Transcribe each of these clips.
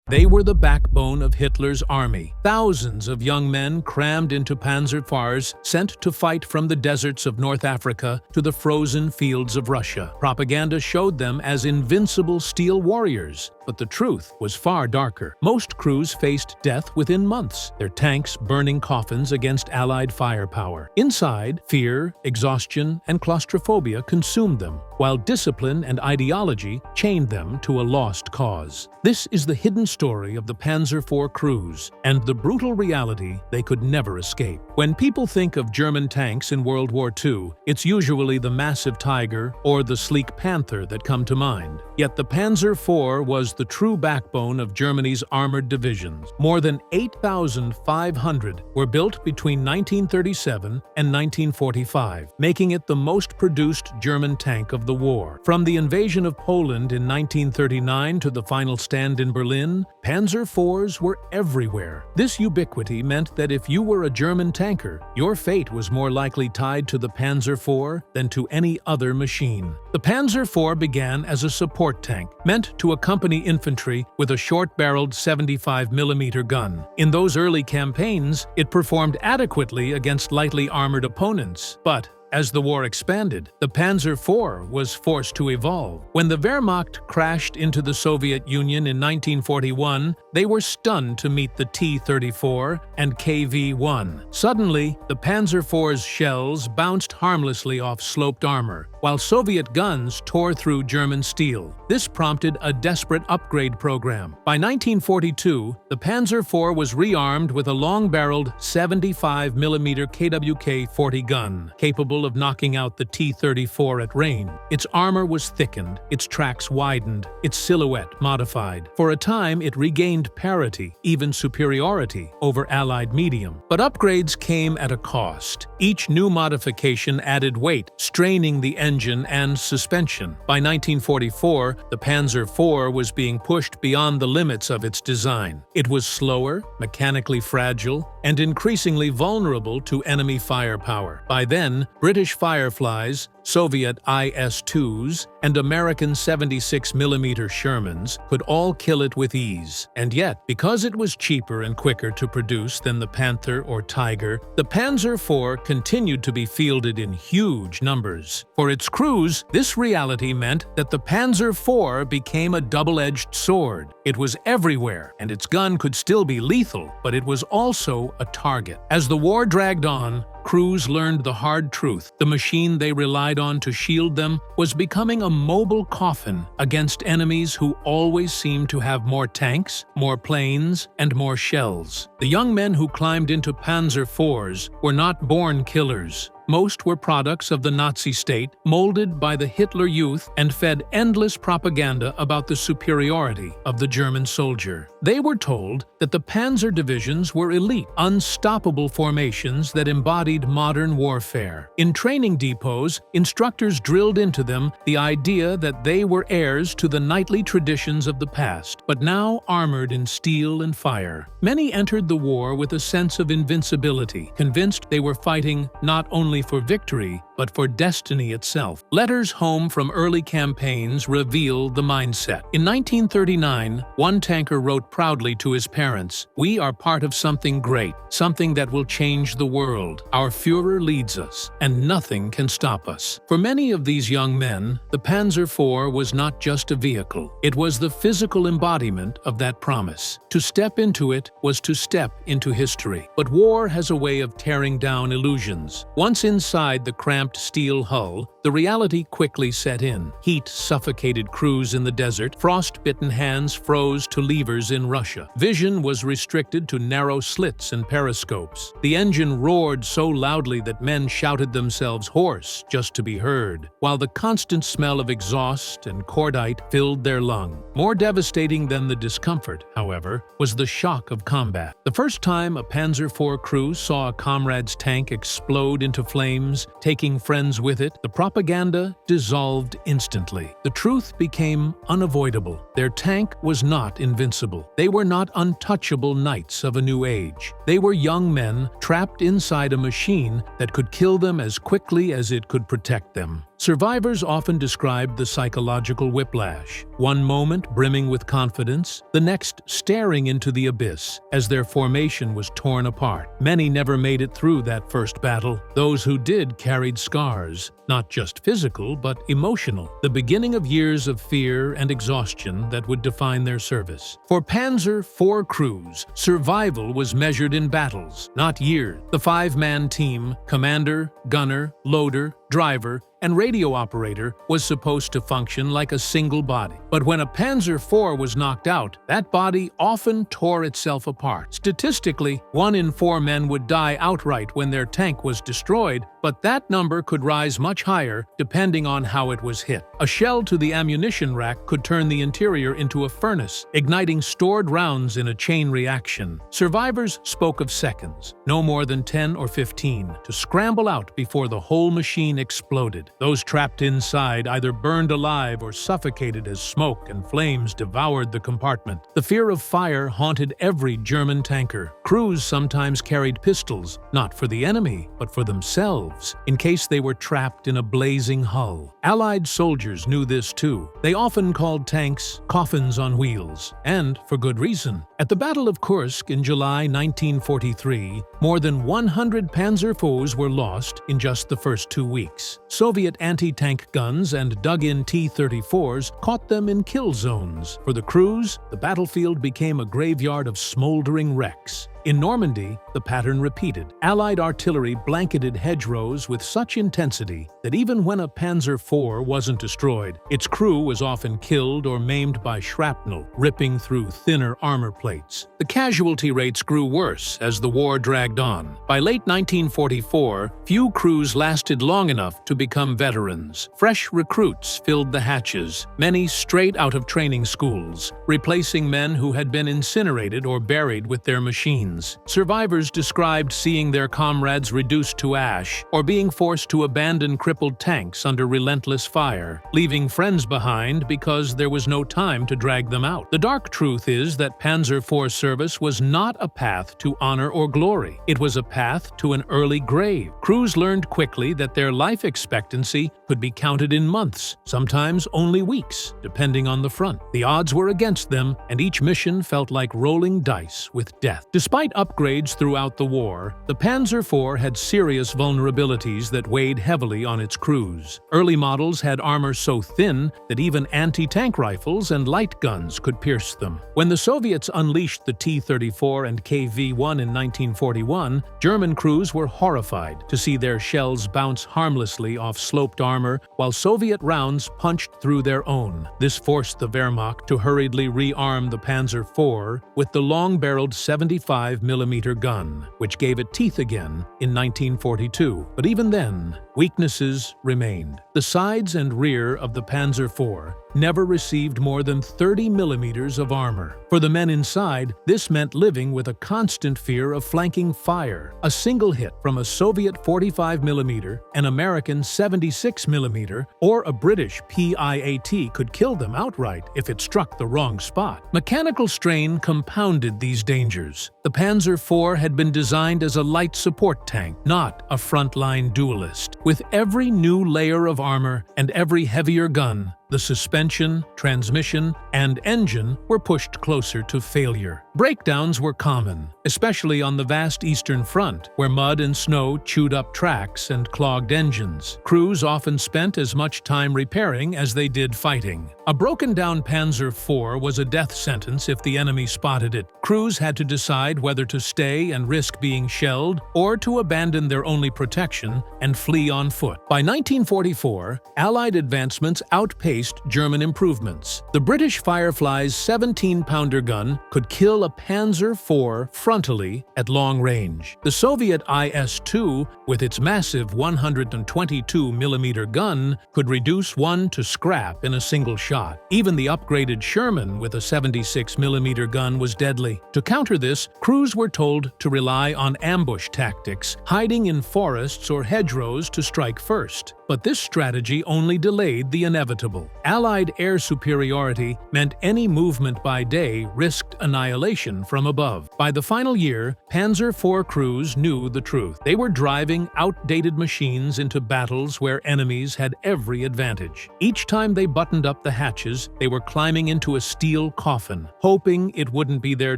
They were the backbone of Hitler's army. Thousands of young men crammed into Panzer IVs, sent to fight from the deserts of North Africa to the frozen fields of Russia. Propaganda showed them as invincible steel warriors, but the truth was far darker. Most crews faced death within months, their tanks burning coffins against Allied firepower. Inside, fear, exhaustion, and claustrophobia consumed them, while discipline and ideology chained them to a lost cause. This is the hidden story of the Panzer IV crews, and the brutal reality they could never escape. When people think of German tanks in World War II, it's usually the massive Tiger or the sleek Panther that come to mind. Yet the Panzer IV was the true backbone of Germany's armored divisions. More than 8,500 were built between 1937 and 1945, making it the most produced German tank of the war. From the invasion of Poland in 1939 to the final stand in Berlin, Panzer IVs were everywhere. This ubiquity meant that if you were a German tanker, your fate was more likely tied to the Panzer IV than to any other machine. The Panzer IV began as a support tank, meant to accompany infantry with a short-barreled 75mm gun. In those early campaigns, it performed adequately against lightly armored opponents, but as the war expanded, the Panzer IV was forced to evolve. When the Wehrmacht crashed into the Soviet Union in 1941, they were stunned to meet the T-34 and KV-1. Suddenly, the Panzer IV's shells bounced harmlessly off sloped armor, while Soviet guns tore through German steel. This prompted a desperate upgrade program. By 1942, the Panzer IV was rearmed with a long-barreled 75mm KWK-40 gun, capable of knocking out the T-34 at range. Its armor was thickened, its tracks widened, its silhouette modified. For a time, it regained parity, even superiority, over Allied medium. But upgrades came at a cost. Each new modification added weight, straining the engine and suspension. By 1944, the Panzer IV was being pushed beyond the limits of its design. It was slower, mechanically fragile, and increasingly vulnerable to enemy firepower. By then, British Fireflies, Soviet IS-2s, and American 76mm Shermans could all kill it with ease. And yet, because it was cheaper and quicker to produce than the Panther or Tiger, the Panzer IV continued to be fielded in huge numbers. For its crews, this reality meant that the Panzer IV became a double-edged sword. It was everywhere, and its gun could still be lethal, but it was also a target. As the war dragged on, crews learned the hard truth. The machine they relied on to shield them was becoming a mobile coffin against enemies who always seemed to have more tanks, more planes, and more shells. The young men who climbed into Panzer IVs were not born killers. Most were products of the Nazi state, molded by the Hitler Youth and fed endless propaganda about the superiority of the German soldier. They were told that the panzer divisions were elite, unstoppable formations that embodied modern warfare. In training depots, instructors drilled into them the idea that they were heirs to the knightly traditions of the past, but now armored in steel and fire. Many entered the war with a sense of invincibility, convinced they were fighting not only for victory, but for destiny itself. Letters home from early campaigns reveal the mindset. In 1939, one tanker wrote proudly to his parents, "We are part of something great, something that will change the world. Our Führer leads us, and nothing can stop us." For many of these young men, the Panzer IV was not just a vehicle. It was the physical embodiment of that promise. To step into it was to step into history. But war has a way of tearing down illusions. Once inside the cramped steel hull, the reality quickly set in. Heat suffocated crews in the desert, frost-bitten hands froze to levers in Russia. Vision was restricted to narrow slits and periscopes. The engine roared so loudly that men shouted themselves hoarse just to be heard, while the constant smell of exhaust and cordite filled their lung. More devastating than the discomfort, however, was the shock of combat. The first time a Panzer IV crew saw a comrade's tank explode into flames, taking friends with it, the propaganda dissolved instantly. The truth became unavoidable. Their tank was not invincible. They were not untouchable knights of a new age. They were young men trapped inside a machine that could kill them as quickly as it could protect them. Survivors often described the psychological whiplash, one moment brimming with confidence, the next staring into the abyss as their formation was torn apart. Many never made it through that first battle. Those who did carried scars, not just physical but emotional, the beginning of years of fear and exhaustion that would define their service. For Panzer IV crews, survival was measured in battles, not years. The five-man team, commander, gunner, loader, driver, and radio operator was supposed to function like a single body. But when a Panzer IV was knocked out, that body often tore itself apart. Statistically, 1 in 4 men would die outright when their tank was destroyed, but that number could rise much higher depending on how it was hit. A shell to the ammunition rack could turn the interior into a furnace, igniting stored rounds in a chain reaction. Survivors spoke of seconds, no more than 10 or 15, to scramble out before the whole machine exploded. Those trapped inside either burned alive or suffocated as smoke and flames devoured the compartment. The fear of fire haunted every German tanker. Crews sometimes carried pistols, not for the enemy, but for themselves, in case they were trapped in a blazing hull. Allied soldiers knew this too. They often called tanks coffins on wheels, and for good reason. At the Battle of Kursk in July 1943, more than 100 Panzer IVs were lost in just the first 2 weeks. Soviet anti-tank guns and dug-in T-34s caught them in kill zones. For the crews, the battlefield became a graveyard of smoldering wrecks. In Normandy, the pattern repeated. Allied artillery blanketed hedgerows with such intensity that even when a Panzer IV wasn't destroyed, its crew was often killed or maimed by shrapnel, ripping through thinner armor plates. The casualty rates grew worse as the war dragged on. By late 1944, few crews lasted long enough to become veterans. Fresh recruits filled the hatches, many straight out of training schools, replacing men who had been incinerated or buried with their machines. Survivors described seeing their comrades reduced to ash or being forced to abandon crippled tanks under relentless fire, leaving friends behind because there was no time to drag them out. The dark truth is that Panzer IV service was not a path to honor or glory. It was a path to an early grave. Crews learned quickly that their life expectancy could be counted in months, sometimes only weeks, depending on the front. The odds were against them, and each mission felt like rolling dice with death. Despite upgrades throughout the war, the Panzer IV had serious vulnerabilities that weighed heavily on its crews. Early models had armor so thin that even anti-tank rifles and light guns could pierce them. When the Soviets unleashed the T-34 and KV-1 in 1941, German crews were horrified to see their shells bounce harmlessly off sloped armor while Soviet rounds punched through their own. This forced the Wehrmacht to hurriedly rearm the Panzer IV with the long-barreled 75mm gun, which gave it teeth again in 1942. But even then, weaknesses remained. The sides and rear of the Panzer IV never received more than 30mm of armor. For the men inside, this meant living with a constant fear of flanking fire. A single hit from a Soviet 45mm, an American 76mm, or a British PIAT could kill them outright if it struck the wrong spot. Mechanical strain compounded these dangers. The Panzer IV had been designed as a light support tank, not a frontline duelist. With every new layer of armor and every heavier gun, the suspension, transmission, and engine were pushed closer to failure. Breakdowns were common, especially on the vast Eastern Front, where mud and snow chewed up tracks and clogged engines. Crews often spent as much time repairing as they did fighting. A broken-down Panzer IV was a death sentence if the enemy spotted it. Crews had to decide whether to stay and risk being shelled or to abandon their only protection and flee on foot. By 1944, Allied advancements outpaced German improvements. The British Firefly's 17-pounder gun could kill a Panzer IV frontally at long range. The Soviet IS-2, with its massive 122mm gun, could reduce one to scrap in a single shot. Even the upgraded Sherman with a 76mm gun was deadly. To counter this, crews were told to rely on ambush tactics, hiding in forests or hedgerows to strike first. But this strategy only delayed the inevitable. Allied air superiority meant any movement by day risked annihilation from above. By the final year, Panzer IV crews knew the truth. They were driving outdated machines into battles where enemies had every advantage. Each time they buttoned up the hatches, they were climbing into a steel coffin, hoping it wouldn't be their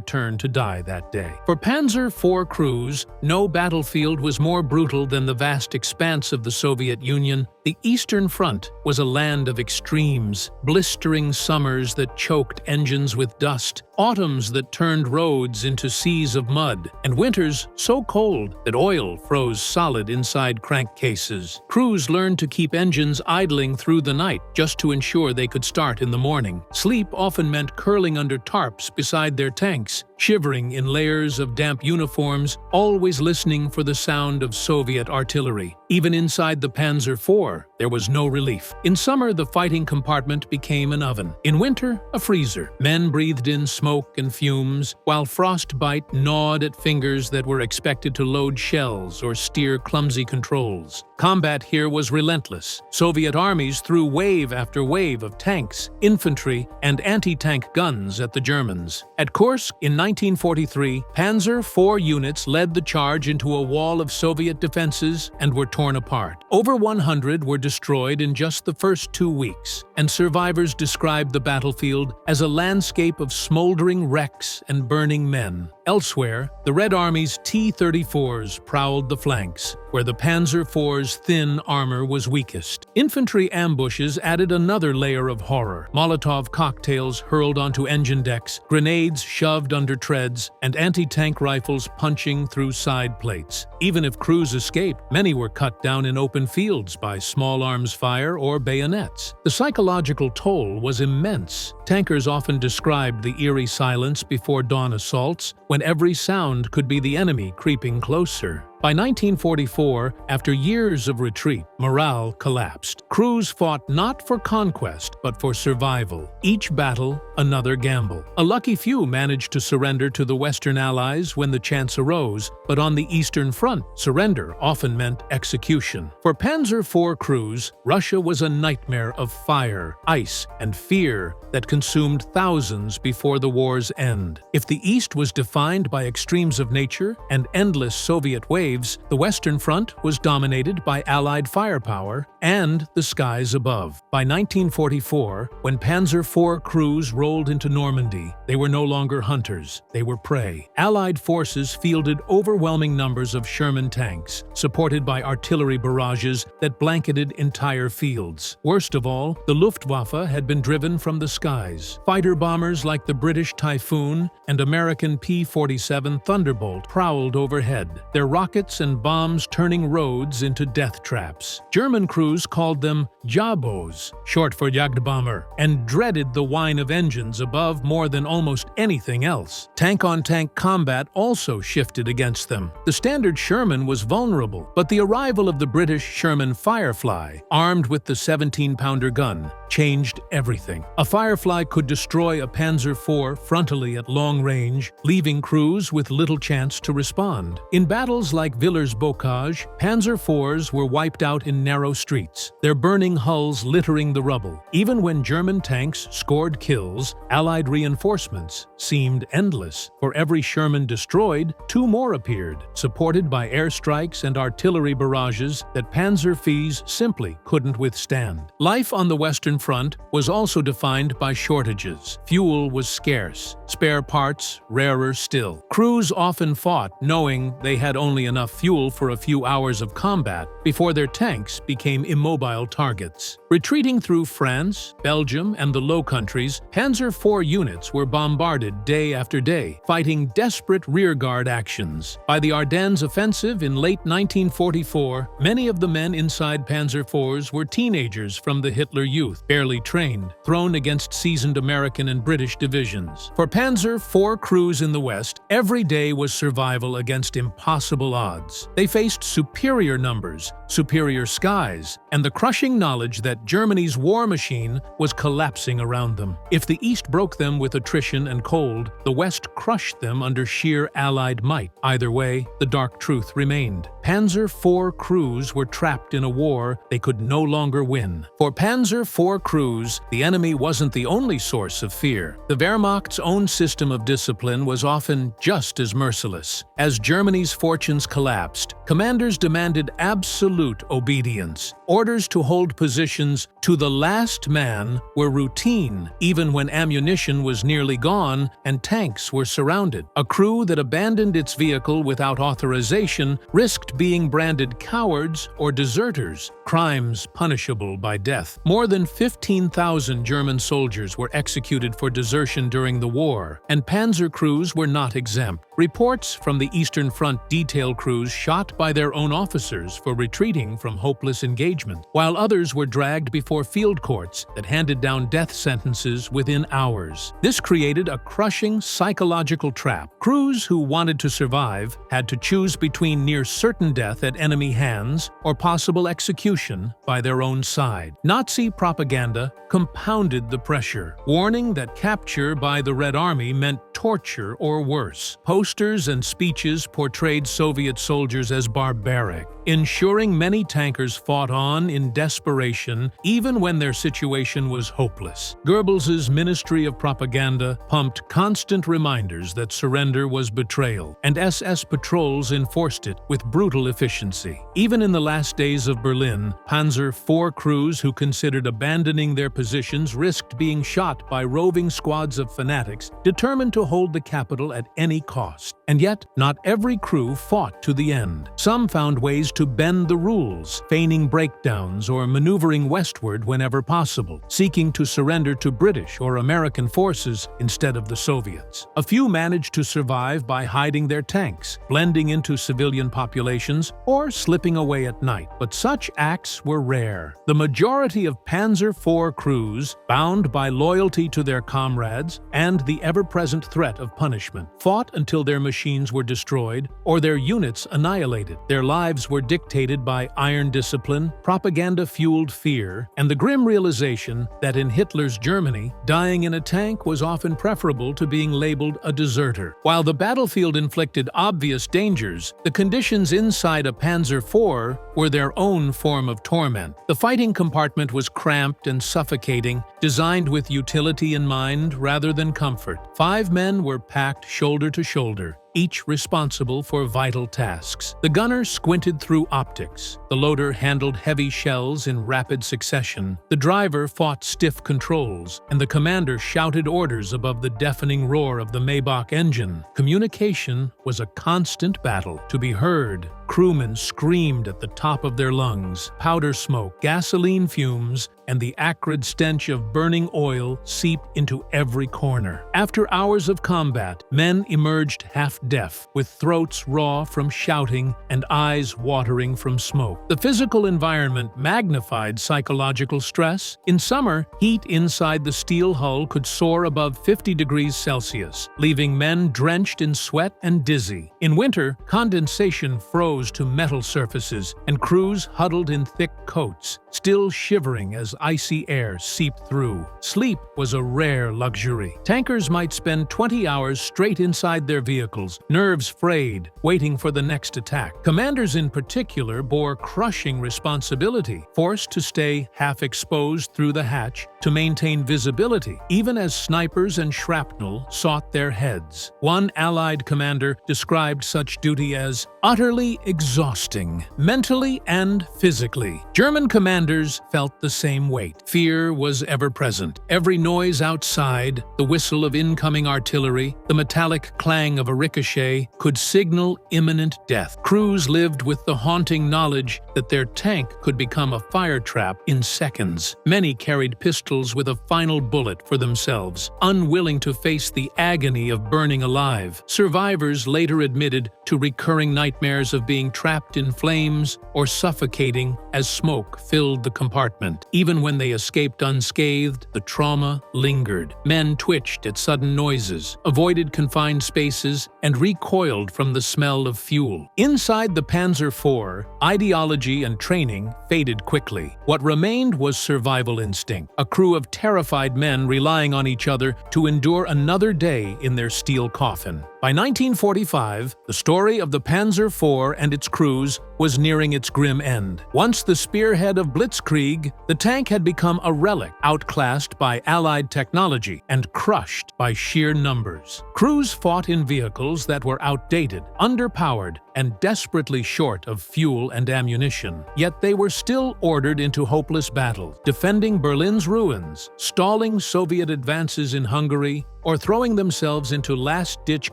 turn to die that day. For Panzer IV crews, no battlefield was more brutal than the vast expanse of the Soviet Union. The Eastern Front was a land of extremes, blistering summers that choked engines with dust, autumns that turned roads into seas of mud, and winters so cold that oil froze solid inside crankcases. Crews learned to keep engines idling through the night just to ensure they could start in the morning. Sleep often meant curling under tarps beside their tanks, shivering in layers of damp uniforms, always listening for the sound of Soviet artillery. Even inside the Panzer IV, there was no relief. In summer, the fighting compartment became an oven. In winter, a freezer. Men breathed in smoke and fumes, while frostbite gnawed at fingers that were expected to load shells or steer clumsy controls. Combat here was relentless. Soviet armies threw wave after wave of tanks, infantry, and anti-tank guns at the Germans. At Kursk, in 1943, Panzer IV units led the charge into a wall of Soviet defenses and were torn apart. Over 100 were destroyed in just the first 2 weeks, and survivors described the battlefield as a landscape of smoldering wrecks and burning men. Elsewhere, the Red Army's T-34s prowled the flanks, where the Panzer IV's thin armor was weakest. Infantry ambushes added another layer of horror. Molotov cocktails hurled onto engine decks, grenades shoved under treads, and anti-tank rifles punching through side plates. Even if crews escaped, many were cut down in open fields by small arms fire or bayonets. The psychological toll was immense. Tankers often described the eerie silence before dawn assaults, when every sound could be the enemy creeping closer. By 1944, after years of retreat, morale collapsed. Crews fought not for conquest, but for survival. Each battle, another gamble. A lucky few managed to surrender to the Western Allies when the chance arose, but on the Eastern Front, surrender often meant execution. For Panzer IV crews, Russia was a nightmare of fire, ice, and fear that consumed thousands before the war's end. If the East was defined by extremes of nature and endless Soviet waves, the Western Front was dominated by Allied firepower and the skies above. By 1944, when Panzer IV crews rolled into Normandy, they were no longer hunters, they were prey. Allied forces fielded overwhelming numbers of Sherman tanks, supported by artillery barrages that blanketed entire fields. Worst of all, the Luftwaffe had been driven from the skies. Fighter bombers like the British Typhoon and American P-47 Thunderbolt prowled overhead, their rockets and bombs turning roads into death traps. German crews called them Jabos, short for Jagdbomber, and dreaded the whine of engines above more than almost anything else. Tank-on-tank combat also shifted against them. The standard Sherman was vulnerable, but the arrival of the British Sherman Firefly, armed with the 17-pounder gun, changed everything. A Firefly could destroy a Panzer IV frontally at long range, leaving crews with little chance to respond. In battles like Villers-Bocage, Panzer IVs were wiped out in narrow streets, their burning hulls littering the rubble. Even when German tanks scored kills, Allied reinforcements seemed endless. For every Sherman destroyed, 2 more appeared, supported by airstrikes and artillery barrages that Panzer IVs simply couldn't withstand. Life on the Western Front was also defined by shortages. Fuel was scarce, spare parts rarer still. Crews often fought knowing they had only enough fuel for a few hours of combat before their tanks became immobile targets. Retreating through France, Belgium, and the Low Countries, Panzer IV units were bombarded day after day, fighting desperate rearguard actions. By the Ardennes offensive in late 1944, many of the men inside Panzer IVs were teenagers from the Hitler Youth, barely trained, thrown against seasoned American and British divisions. For Panzer IV crews in the West, every day was survival against impossible odds. odds. They faced superior numbers, superior skies, and the crushing knowledge that Germany's war machine was collapsing around them. If the East broke them with attrition and cold, the West crushed them under sheer Allied might. Either way, the dark truth remained. Panzer IV crews were trapped in a war they could no longer win. For Panzer IV crews, the enemy wasn't the only source of fear. The Wehrmacht's own system of discipline was often just as merciless. As Germany's fortunes collapsed, commanders demanded absolute obedience. Orders to hold positions to the last man were routine, even when ammunition was nearly gone and tanks were surrounded. A crew that abandoned its vehicle without authorization risked being branded cowards or deserters, crimes punishable by death. More than 15,000 German soldiers were executed for desertion during the war, and panzer crews were not exempt. Reports from the Eastern Front detail crews shot by their own officers for retreating from hopeless engagement, while others were dragged before field courts that handed down death sentences within hours. This created a crushing psychological trap. Crews who wanted to survive had to choose between near certain death at enemy hands or possible execution by their own side. Nazi propaganda compounded the pressure, warning that capture by the Red Army meant torture or worse. Posters and speeches portrayed Soviet soldiers as barbaric, ensuring many tankers fought on in desperation even when their situation was hopeless. Goebbels's Ministry of Propaganda pumped constant reminders that surrender was betrayal, and SS patrols enforced it with brutal efficiency. Even in the last days of Berlin, Panzer IV crews who considered abandoning their positions risked being shot by roving squads of fanatics determined to hold the capital at any cost. And yet, not every crew fought to the end. Some found ways to bend the rules, feigning breakdowns or maneuvering westward whenever possible, seeking to surrender to British or American forces instead of the Soviets. A few managed to survive by hiding their tanks, blending into civilian populations, or slipping away at night, but such acts were rare. The majority of Panzer IV crews, bound by loyalty to their comrades and the ever-present threat of punishment, fought until their machines were destroyed or their units annihilated. Their lives were dictated by iron discipline, propaganda-fueled fear, and the grim realization that in Hitler's Germany, dying in a tank was often preferable to being labeled a deserter. While the battlefield inflicted obvious dangers, the conditions inside a Panzer IV were their own form of torment. The fighting compartment was cramped and suffocating, designed with utility in mind rather than comfort. 5 men were packed shoulder to shoulder, each responsible for vital tasks. The gunner squinted through optics. The loader handled heavy shells in rapid succession. The driver fought stiff controls, and the commander shouted orders above the deafening roar of the Maybach engine. Communication was a constant battle. To be heard, crewmen screamed at the top of their lungs. Powder smoke, gasoline fumes, and the acrid stench of burning oil seeped into every corner. After hours of combat, men emerged half-deaf, with throats raw from shouting and eyes watering from smoke. The physical environment magnified psychological stress. In summer, heat inside the steel hull could soar above 50 degrees Celsius, leaving men drenched in sweat and dizzy. In winter, condensation froze to metal surfaces, and crews huddled in thick coats, still shivering as icy air seeped through. Sleep was a rare luxury. Tankers might spend 20 hours straight inside their vehicles, nerves frayed, waiting for the next attack. Commanders in particular bore crushing responsibility, forced to stay half-exposed through the hatch to maintain visibility, even as snipers and shrapnel sought their heads. One Allied commander described such duty as utterly exhausting, mentally and physically. German commanders felt the same weight. Fear was ever present. Every noise outside, the whistle of incoming artillery, the metallic clang of a ricochet could signal imminent death. Crews lived with the haunting knowledge that their tank could become a fire trap in seconds. Many carried pistols battles with a final bullet for themselves, unwilling to face the agony of burning alive. Survivors later admitted to recurring nightmares of being trapped in flames or suffocating as smoke filled the compartment. Even when they escaped unscathed, the trauma lingered. Men twitched at sudden noises, avoided confined spaces, and recoiled from the smell of fuel. Inside the Panzer IV, ideology and training faded quickly. What remained was survival instinct, a crew of terrified men relying on each other to endure another day in their steel coffin. By 1945, the story of the Panzer IV and its crews was nearing its grim end. Once the spearhead of Blitzkrieg, the tank had become a relic, outclassed by Allied technology and crushed by sheer numbers. Crews fought in vehicles that were outdated, underpowered, and desperately short of fuel and ammunition. Yet they were still ordered into hopeless battle, defending Berlin's ruins, stalling Soviet advances in Hungary, or throwing themselves into last-ditch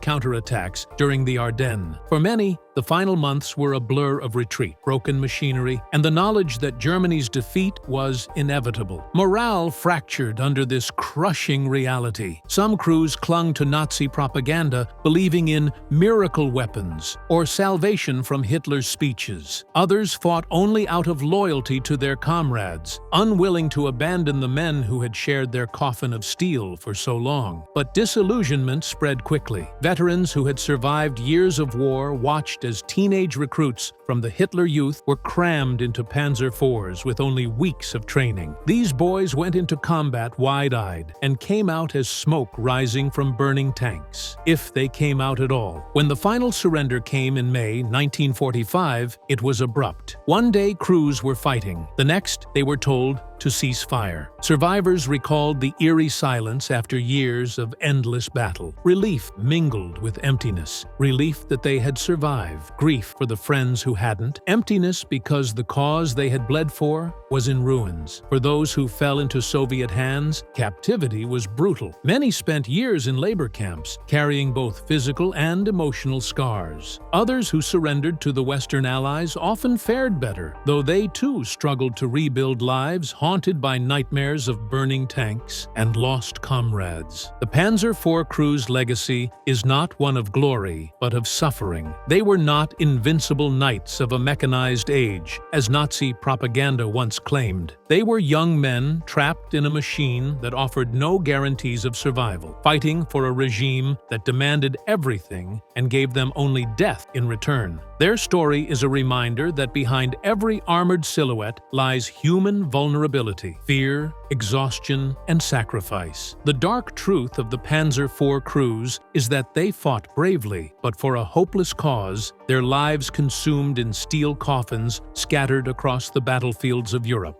counterattacks during the Ardennes. For many, the final months were a blur of retreat, broken machinery, and the knowledge that Germany's defeat was inevitable. Morale fractured under this crushing reality. Some crews clung to Nazi propaganda, believing in miracle weapons or salvation from Hitler's speeches. Others fought only out of loyalty to their comrades, unwilling to abandon the men who had shared their coffin of steel for so long. But disillusionment spread quickly. Veterans who had survived years of war watched as teenage recruits from the Hitler Youth were crammed into Panzer IVs with only weeks of training. These boys went into combat wide-eyed and came out as smoke rising from burning tanks, if they came out at all. When the final surrender came in May 1945, it was abrupt. One day crews were fighting. The next, they were told to cease fire. Survivors recalled the eerie silence after years of endless battle. Relief mingled with emptiness. Relief that they had survived. Grief for the friends who hadn't. Emptiness because the cause they had bled for was in ruins. For those who fell into Soviet hands, captivity was brutal. Many spent years in labor camps, carrying both physical and emotional scars. Others who surrendered to the Western Allies often fared better, though they too struggled to rebuild lives haunted by nightmares of burning tanks and lost comrades. The Panzer IV crew's legacy is not one of glory, but of suffering. They were not invincible knights of a mechanized age, as Nazi propaganda once claimed. They were young men trapped in a machine that offered no guarantees of survival, fighting for a regime that demanded everything and gave them only death in return. Their story is a reminder that behind every armored silhouette lies human vulnerability, fear, exhaustion, and sacrifice. The dark truth of the Panzer IV crews is that they fought bravely, but for a hopeless cause, their lives consumed in steel coffins scattered across the battlefields of Europe.